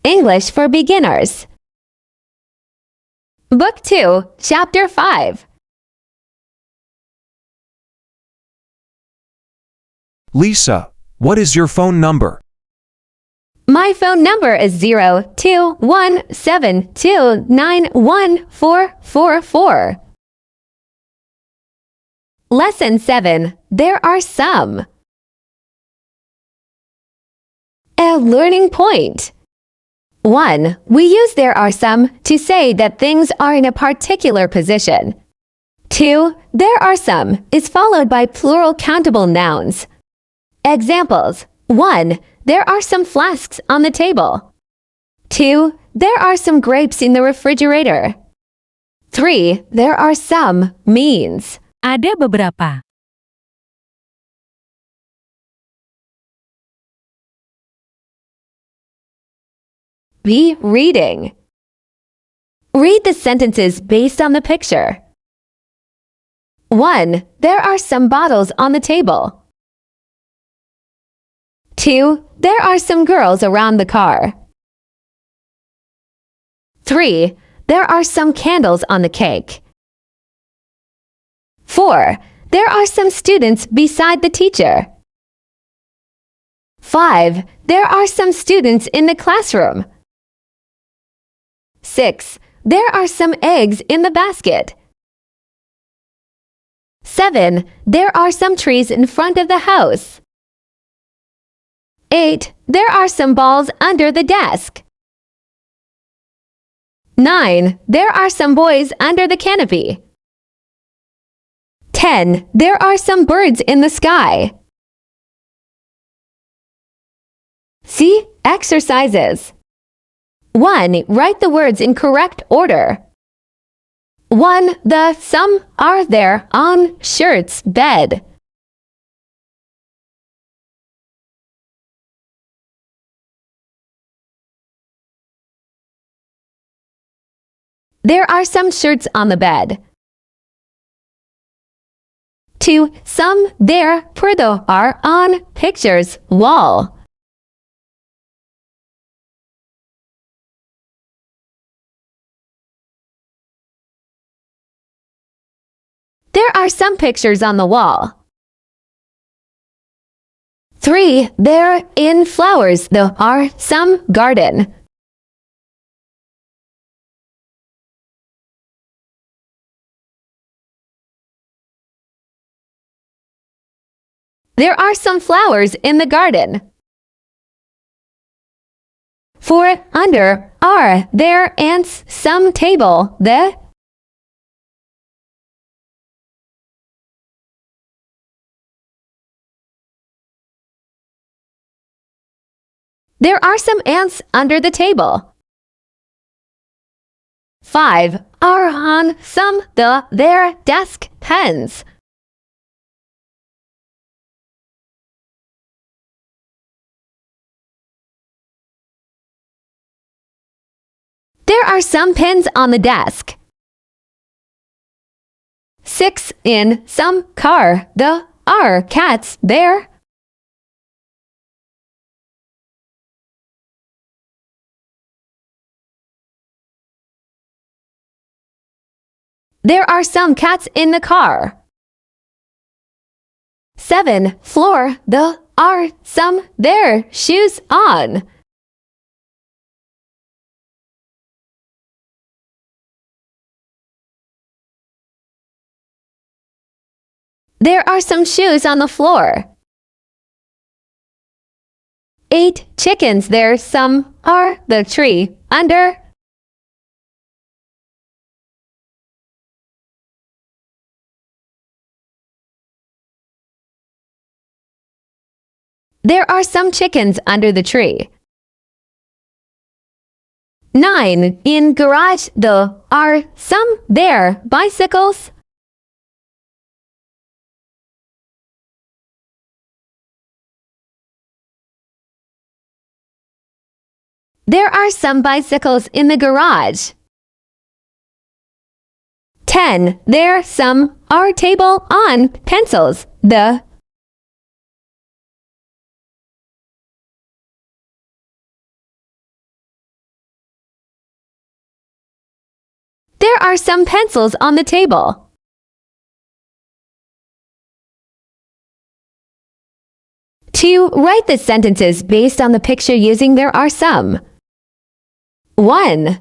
English for Beginners. Book 2, Chapter 5. Lisa, what is your phone number? My phone number is 0217291444. Lesson 7. There are some. A learning point. 1. We use there are some to say that things are in a particular position. 2. There are some is followed by plural countable nouns. Examples. 1. There are some flasks on the table. 2. There are some grapes in the refrigerator. 3. There are some means Ada beberapa. Be reading. Read the sentences based on the picture. 1. There are some bottles on the table. 2. There are some girls around the car. 3. There are some candles on the cake. 4. There are some students beside the teacher. 5. There are some students in the classroom. 6. There are some eggs in the basket. 7. There are some trees in front of the house. 8. There are some balls under the desk. 9. There are some boys under the canopy. 10. There are some birds in the sky. See exercises. 1. Write the words in correct order. 1. The some are there on shirt's bed. There are some shirts on the bed. 2. Some there per the are on pictures wall. There are some pictures on the wall. 3. There in flowers there are some garden. There are some flowers in the garden. 4. Under are there ants some table the. There are some ants under the table. 5. Are on some the their desk pens. There are some pens on the desk. 6. In some car the are cats there. There are some cats in the car. 7. Floor the are some there shoes on. There are some shoes on the floor. 8. Chickens there some are the tree under. There are some chickens under the tree. 9. In garage the are some there bicycles. There are some bicycles in the garage. 10. There some are table on pencils the. There are some pencils on the table. Two, write the sentences based on the picture using there are some. 1.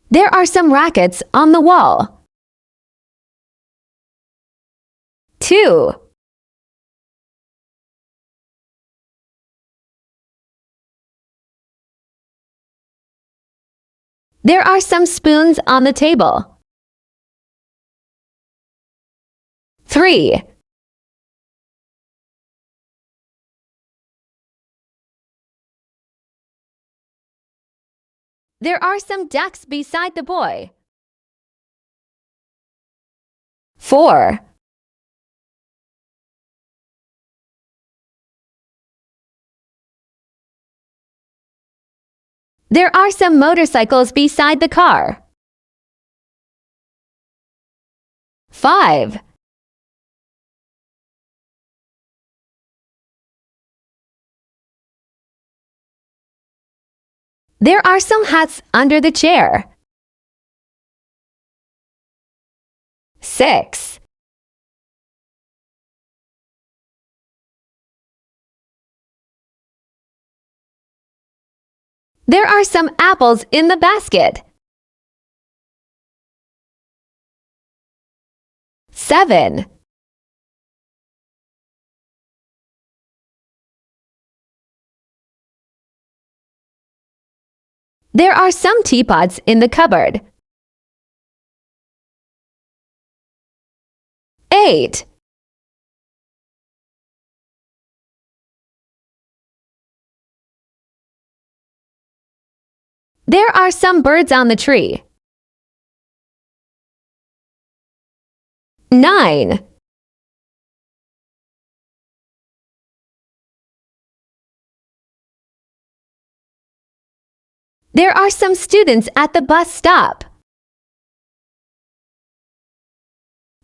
There are some rackets on the wall. 2. There are some spoons on the table. 3. There are some ducks beside the boy. 4. There are some motorcycles beside the car. 5. There are some hats under the chair. 6. There are some apples in the basket. 7. There are some teapots in the cupboard. 8. There are some birds on the tree. 9. There are some students at the bus stop.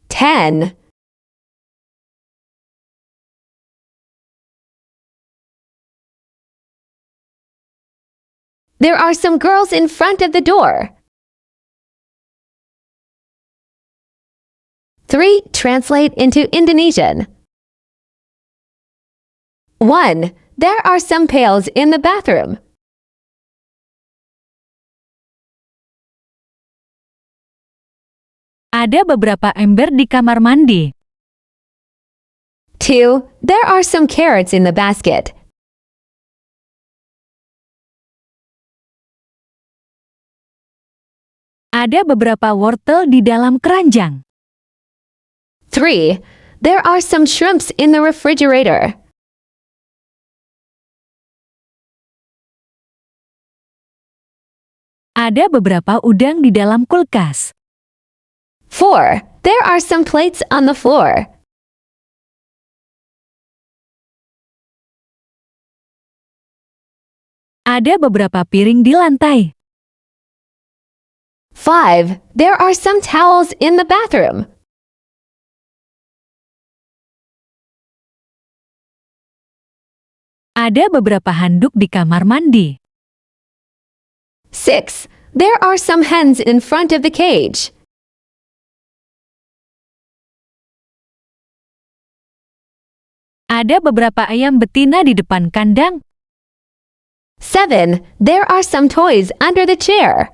10. There are some girls in front of the door. 3. Translate into Indonesian. 1. There are some pails in the bathroom. Ada beberapa ember di kamar mandi. 2. There are some carrots in the basket. Ada beberapa wortel di dalam keranjang. 3. There are some shrimps in the refrigerator. Ada beberapa udang di dalam kulkas. 4. There are some plates on the floor. Ada beberapa piring di lantai. 5. There are some towels in the bathroom. Ada beberapa handuk di kamar mandi. 6. There are some hens in front of the cage. Ada beberapa ayam betina di depan kandang. 7. There are some toys under the chair.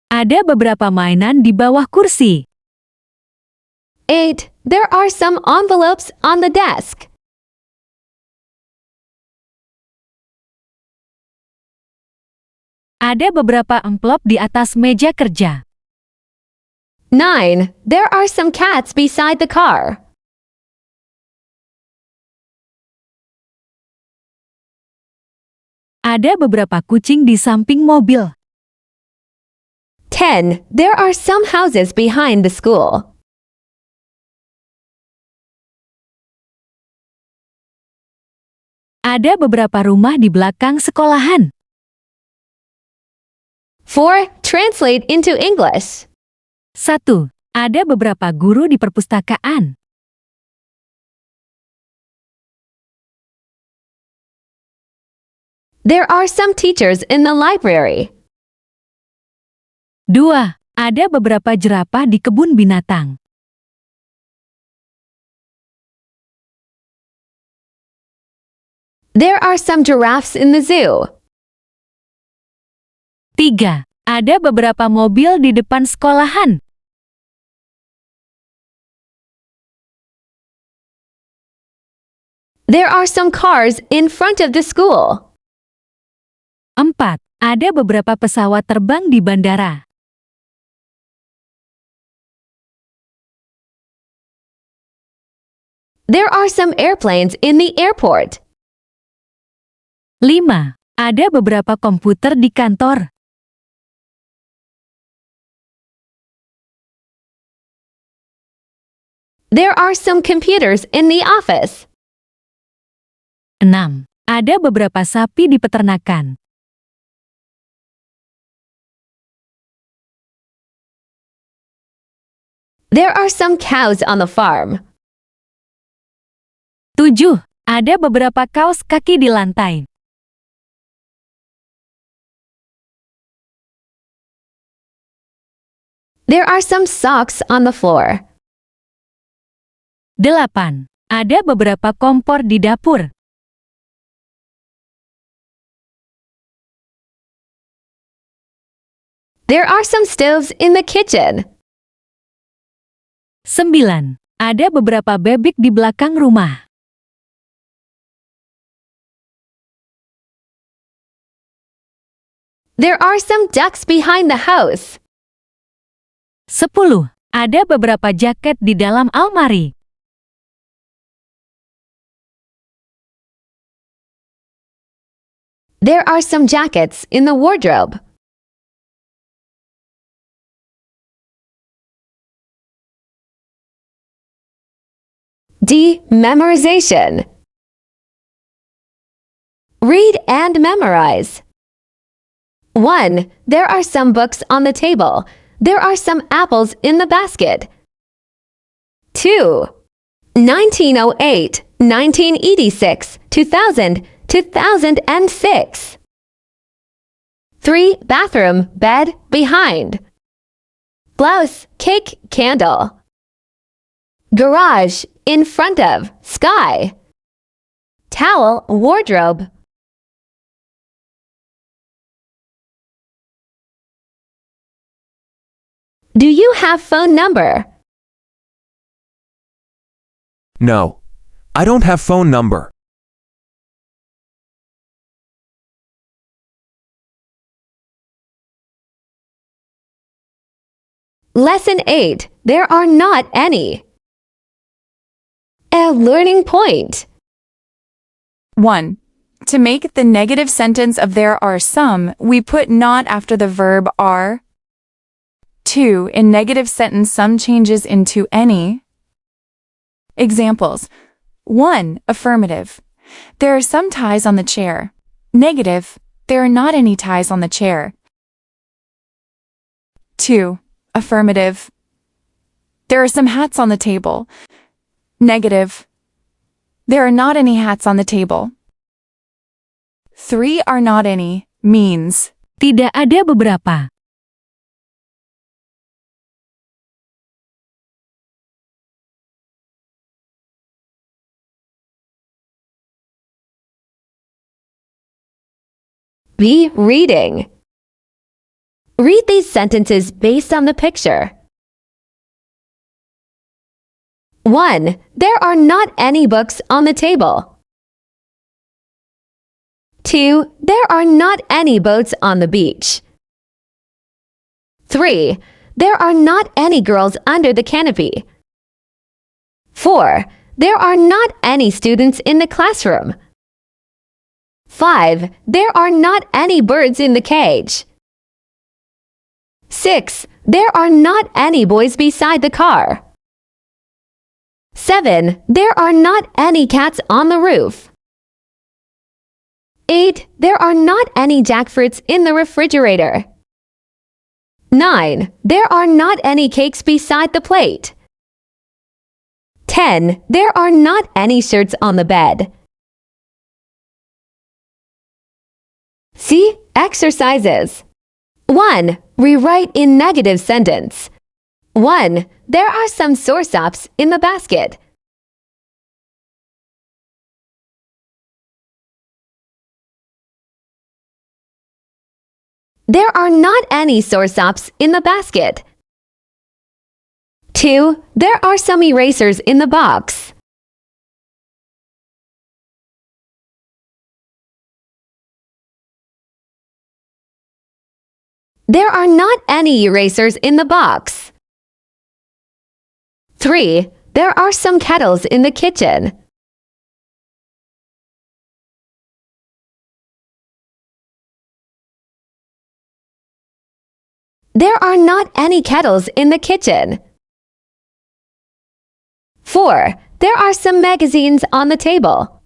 Ada beberapa mainan di bawah kursi. 8. There are some envelopes on the desk. Ada beberapa amplop di atas meja kerja. 9. There are some cats beside the car. Ada beberapa kucing di samping mobil. 10. There are some houses behind the school. Ada beberapa rumah di belakang sekolahan. 4. Translate into English. 1. Ada beberapa guru di perpustakaan. There are some teachers in the library. 2. Ada beberapa jerapah di kebun binatang. There are some giraffes in the zoo. 3. Ada beberapa mobil di depan sekolahan. There are some cars in front of the school. 4. Ada beberapa pesawat terbang di bandara. There are some airplanes in the airport. 5. Ada beberapa komputer di kantor. There are some computers in the office. 6. Ada beberapa sapi di peternakan. There are some cows on the farm. 7. Ada beberapa kaos kaki di lantai. There are some socks on the floor. 8. Ada beberapa kompor di dapur. There are some stoves in the kitchen. 9. Ada beberapa bebek di belakang rumah. There are some ducks behind the house. 10. Ada beberapa jaket di dalam almari. There are some jackets in the wardrobe. D. Memorization. Read and memorize. 1. There are some books on the table. There are some apples in the basket. 2. 1908, 1986, 2000, 2006. 3. Bathroom, bed, behind. Blouse, cake, candle. Garage, in front of, sky. Towel, wardrobe. Do you have phone number? No. I don't have phone number. Lesson 8. There are not any. A learning point. 1. To make the negative sentence of there are some, we put not after the verb are. 2. In negative sentence, some changes into any. Examples. 1. Affirmative. There are some ties on the chair. Negative. There are not any ties on the chair. 2. Affirmative. There are some hats on the table. Negative. There are not any hats on the table. 3. Are not any means Tidak ada beberapa. B. Reading. Read these sentences based on the picture. 1. There are not any books on the table. 2. There are not any boats on the beach. 3. There are not any girls under the canopy. 4. There are not any students in the classroom. 5. There are not any birds in the cage. 6. There are not any boys beside the car. 7. There are not any cats on the roof. 8. There are not any jackfruits in the refrigerator. 9. There are not any cakes beside the plate. 10. There are not any shirts on the bed. See exercises. 1. Rewrite in negative sentence. 1. There are some soursops in the basket. There are not any soursops in the basket. 2. There are some erasers in the box. There are not any erasers in the box. 3. There are some kettles in the kitchen. There are not any kettles in the kitchen. 4. There are some magazines on the table.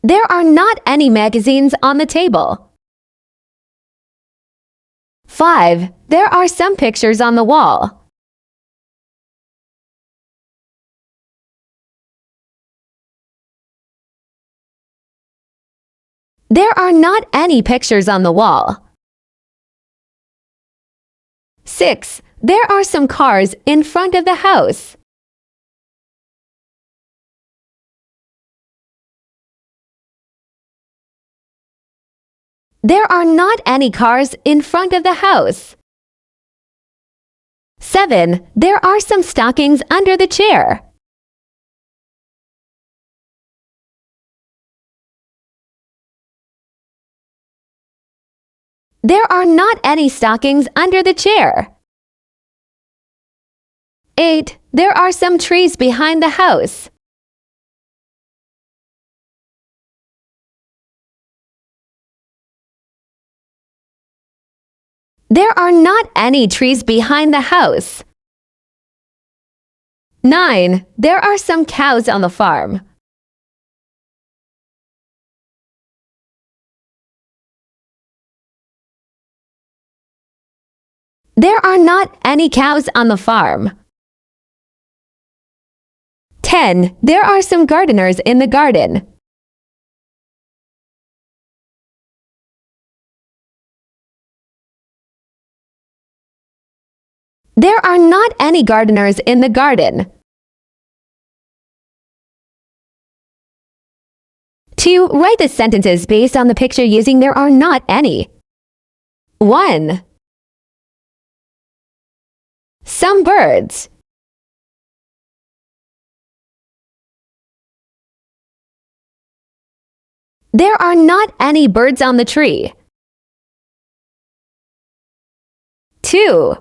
There are not any magazines on the table. 5. There are some pictures on the wall. There are not any pictures on the wall. 6. There are some cars in front of the house. There are not any cars in front of the house. 7. There are some stockings under the chair. There are not any stockings under the chair. 8. There are some trees behind the house. There are not any trees behind the house. 9. There are some cows on the farm. There are not any cows on the farm. 10. There are some gardeners in the garden. There are not any gardeners in the garden. 2. Write the sentences based on the picture using there are not any. 1. Some birds. There are not any birds on the tree. 2.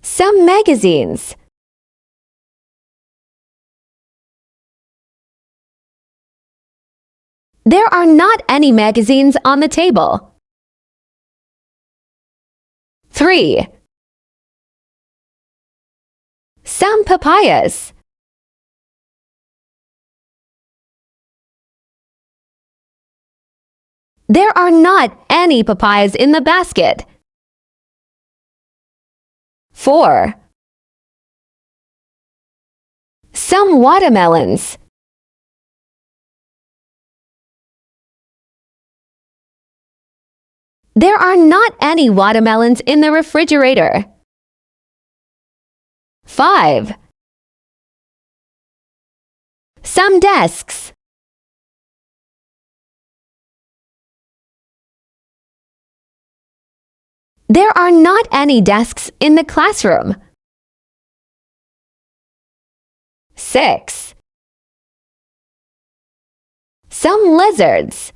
Some magazines. There are not any magazines on the table. 3. Some papayas. There are not any papayas in the basket. 4. Some watermelons. There are not any watermelons in the refrigerator. 5. Some desks. There are not any desks in the classroom. 6. Some lizards.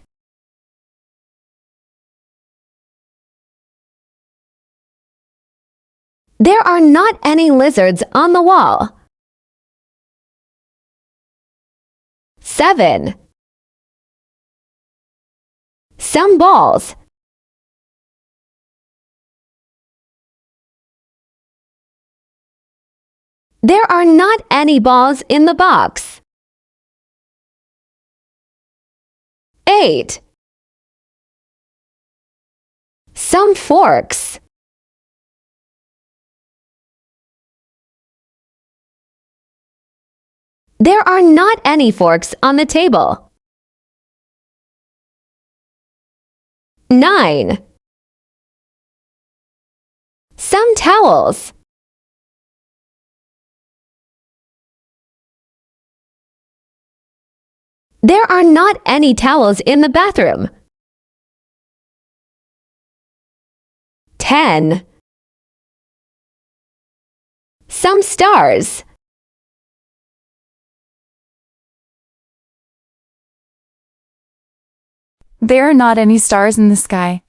There are not any lizards on the wall. 7. Some balls. There are not any balls in the box. 8. Some forks. There are not any forks on the table. 9. Some towels. There are not any towels in the bathroom. 10. Some stars. There are not any stars in the sky.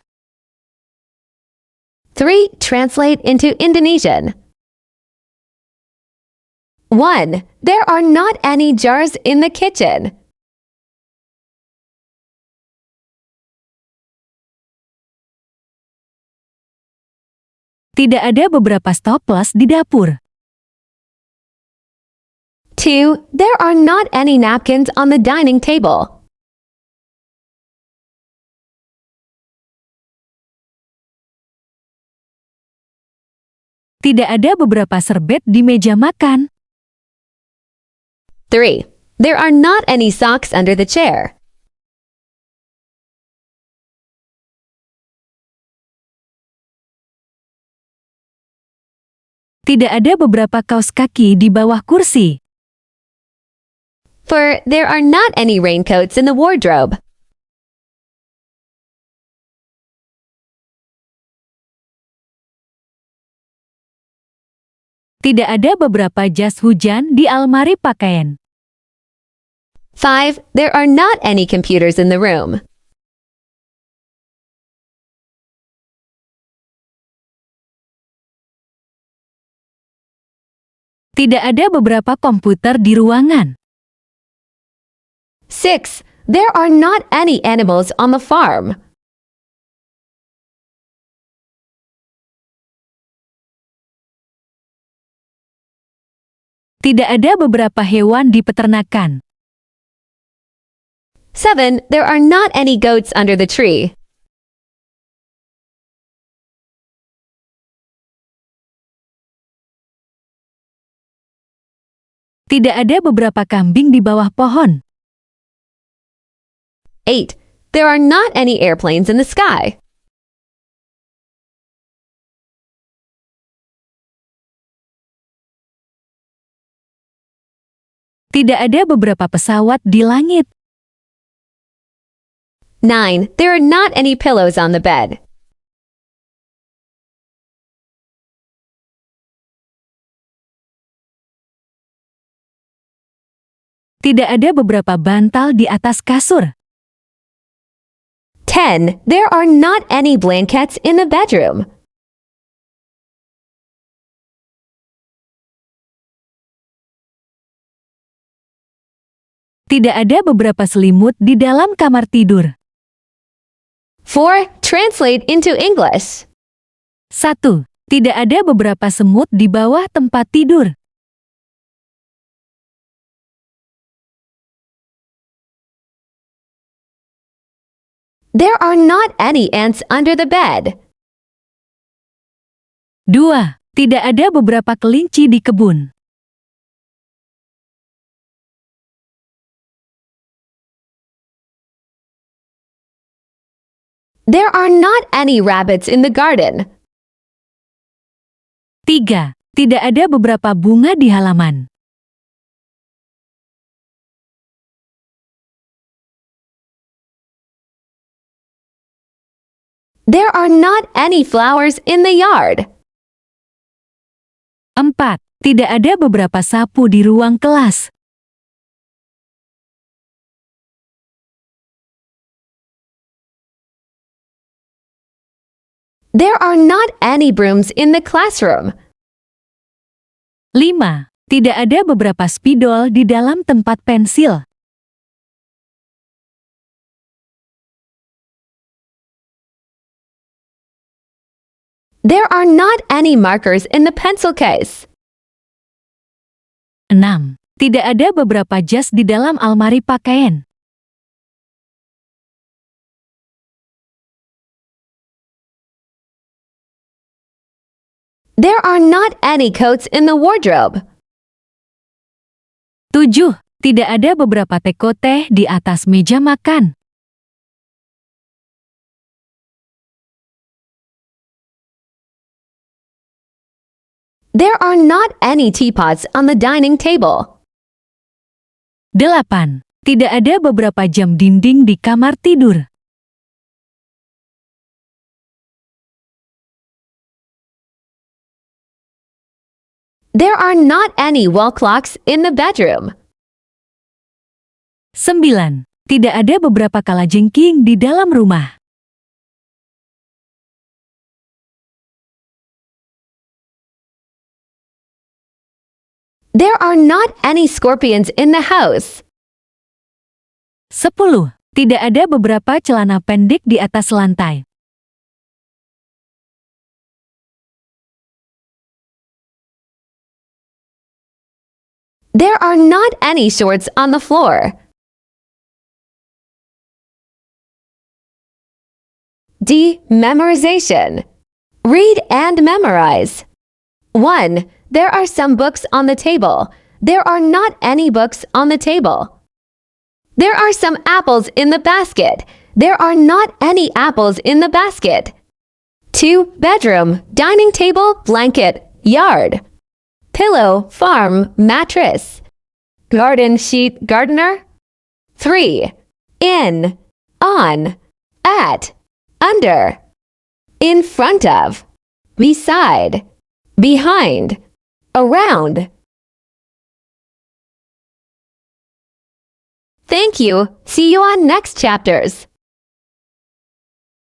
3. Translate into Indonesian. 1. There are not any jars in the kitchen. Tidak ada beberapa stoples di dapur. 2. There are not any napkins on the dining table. Tidak ada beberapa serbet di meja makan. 3. There are not any socks under the chair. Tidak ada beberapa kaos kaki di bawah kursi. 4. There are not any raincoats in the wardrobe. Tidak ada beberapa jas hujan di almari pakaian. 5. There are not any computers in the room. Tidak ada beberapa komputer di ruangan. 6. There are not any animals on the farm. Tidak ada beberapa hewan di peternakan. 7. There are not any goats under the tree. Tidak ada beberapa kambing di bawah pohon. 8. There are not any airplanes in the sky. Tidak ada beberapa pesawat di langit. 9. There are not any pillows on the bed. Tidak ada beberapa bantal di atas kasur. 10. There are not any blankets in the bedroom. Tidak ada beberapa selimut di dalam kamar tidur. 4. Translate into English. 1. Tidak ada beberapa semut di bawah tempat tidur. There are not any ants under the bed. 2. Tidak ada beberapa kelinci di kebun. There are not any rabbits in the garden. 3. Tidak ada beberapa bunga di halaman. There are not any flowers in the yard. 4. Tidak ada beberapa sapu di ruang kelas. There are not any brooms in the classroom. 5. Tidak ada beberapa spidol di dalam tempat pensil. There are not any markers in the pencil case. 6. Tidak ada beberapa jas di dalam almari pakaian. There are not any coats in the wardrobe. 7. Tidak ada beberapa teko teh di atas meja makan. There are not any teapots on the dining table. 8. Tidak ada beberapa jam dinding di kamar tidur. There are not any wall clocks in the bedroom. 9. Tidak ada beberapa kalajengking di dalam rumah. There are not any scorpions in the house. 10. Tidak ada beberapa celana pendek di atas lantai. There are not any shorts on the floor. D. Memorization. Read and memorize. 1. There are some books on the table. There are not any books on the table. There are some apples in the basket. There are not any apples in the basket. 2. Bedroom, dining table, blanket, yard. Pillow, farm, mattress. Garden sheet, gardener. 3. In, on, at, under. In front of, beside, behind, around. Thank you. See you on next chapters.